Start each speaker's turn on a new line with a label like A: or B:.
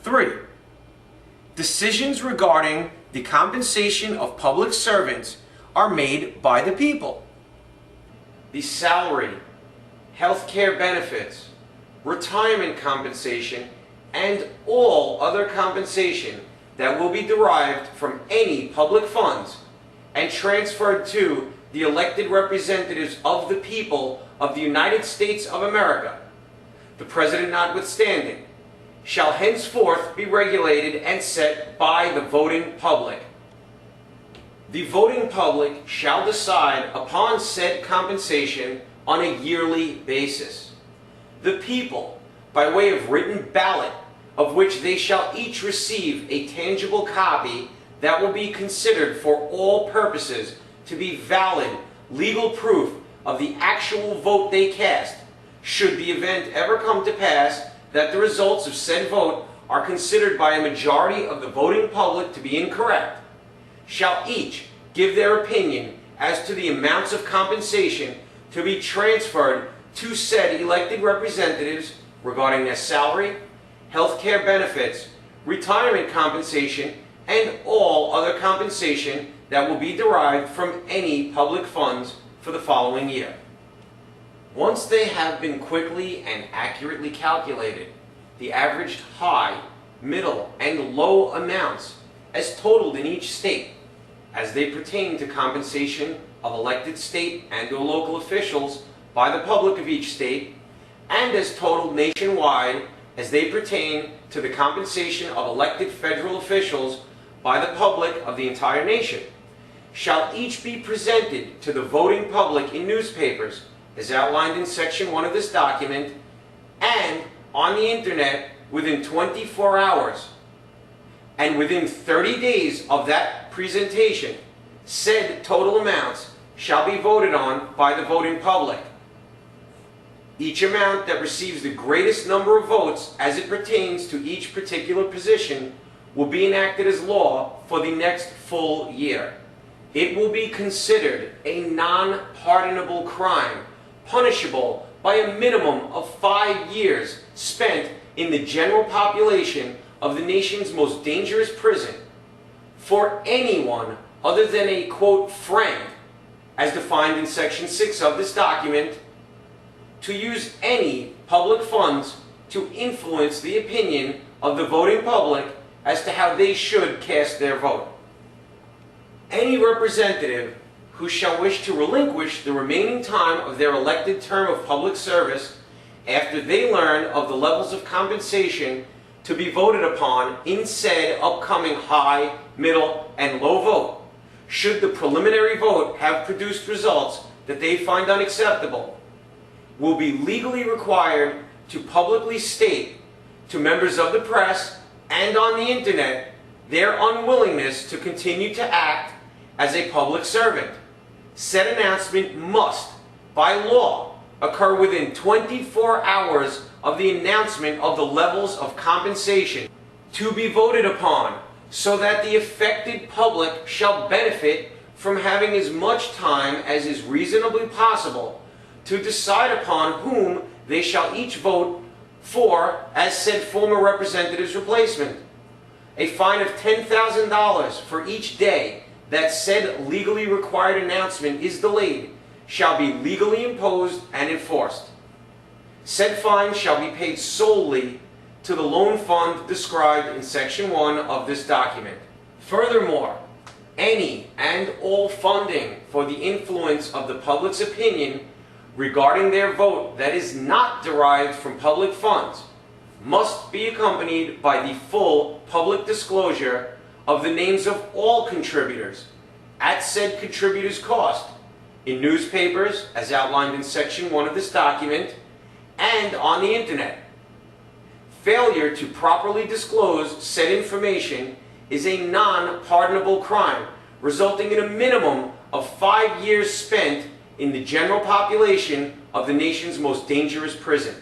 A: 3. Decisions regarding the compensation of public servants are made by the people. The salary, health care benefits, retirement compensation, and all other compensation that will be derived from any public funds and transferred to the elected representatives of the people of the United States of America, the President notwithstanding, shall henceforth be regulated and set by the voting public. The voting public shall decide upon said compensation on a yearly basis. The people, by way of written ballot, of which they shall each receive a tangible copy that will be considered for all purposes to be valid legal proof of the actual vote they cast, should the event ever come to pass that the results of said vote are considered by a majority of the voting public to be incorrect, shall each give their opinion as to the amounts of compensation to be transferred to said elected representatives regarding their salary, health care benefits, retirement compensation, and all other compensation that will be derived from any public funds for the following year. Once they have been quickly and accurately calculated, the averaged high, middle, and low amounts as totaled in each state, as they pertain to compensation of elected state and or local officials by the public of each state, and as totaled nationwide as they pertain to the compensation of elected federal officials by the public of the entire nation, shall each be presented to the voting public in newspapers as outlined in Section 1 of this document, and on the Internet within 24 hours. And within 30 days of that presentation, said total amounts shall be voted on by the voting public. Each amount that receives the greatest number of votes as it pertains to each particular position will be enacted as law for the next full year. It will be considered a non-pardonable crime, punishable by a minimum of 5 years spent in the general population of the nation's most dangerous prison, for anyone other than a, quote, friend, as defined in Section 6 of this document, to use any public funds to influence the opinion of the voting public as to how they should cast their vote. Any representative who shall wish to relinquish the remaining time of their elected term of public service after they learn of the levels of compensation to be voted upon in said upcoming high, middle, and low vote, should the preliminary vote have produced results that they find unacceptable, will be legally required to publicly state to members of the press and on the Internet their unwillingness to continue to act as a public servant. Said announcement must, by law, occur within 24 hours of the announcement of the levels of compensation to be voted upon, so that the affected public shall benefit from having as much time as is reasonably possible to decide upon whom they shall each vote for as said former representative's replacement. A fine of $10,000 for each day that said legally required announcement is delayed shall be legally imposed and enforced. Said fine shall be paid solely to the loan fund described in Section 1 of this document. Furthermore, any and all funding for the influence of the public's opinion regarding their vote that is not derived from public funds must be accompanied by the full public disclosure of the names of all contributors at said contributors' cost in newspapers as outlined in Section 1 of this document and on the Internet. Failure to properly disclose said information is a non-pardonable crime, resulting in a minimum of 5 years spent in the general population of the nation's most dangerous prison.